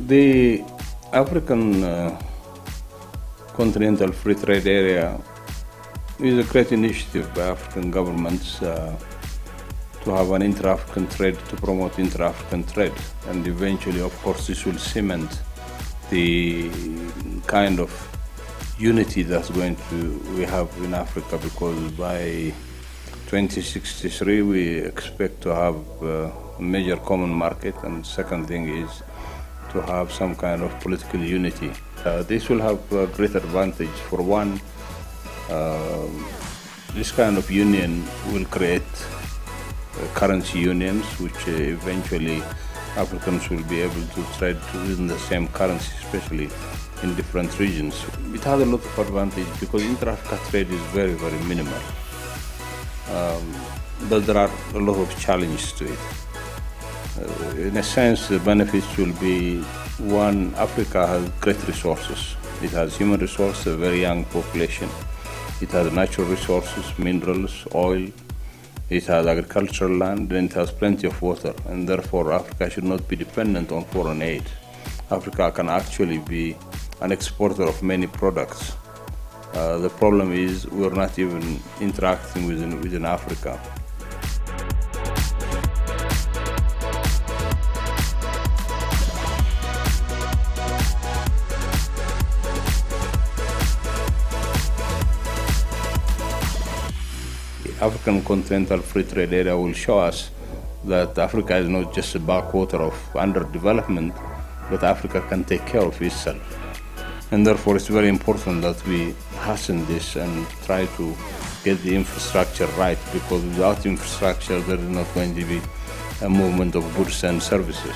The African Continental Free Trade Area is a great initiative by African governments to have an inter-African trade, to promote inter-African trade. And eventually, of course, this will cement the kind of unity that's we have in Africa, because by 2063 we expect to have a major common market, and second thing is to have some kind of political unity. This will have a great advantage. For one, this kind of union will create currency unions, which eventually Africans will be able to trade within the same currency, especially in different regions. It has a lot of advantage because inter-Africa trade is very, very minimal. But there are a lot of challenges to it. In a sense, the benefits will be, one, Africa has great resources. It has human resources, a very young population. It has natural resources, minerals, oil. It has agricultural land, and it has plenty of water. And therefore, Africa should not be dependent on foreign aid. Africa can actually be an exporter of many products. The problem is we're not even interacting within Africa. The African Continental Free Trade Area will show us that Africa is not just a backwater of underdevelopment, but Africa can take care of itself. And therefore, it's very important that we hasten this and try to get the infrastructure right, because without infrastructure, there is not going to be a movement of goods and services.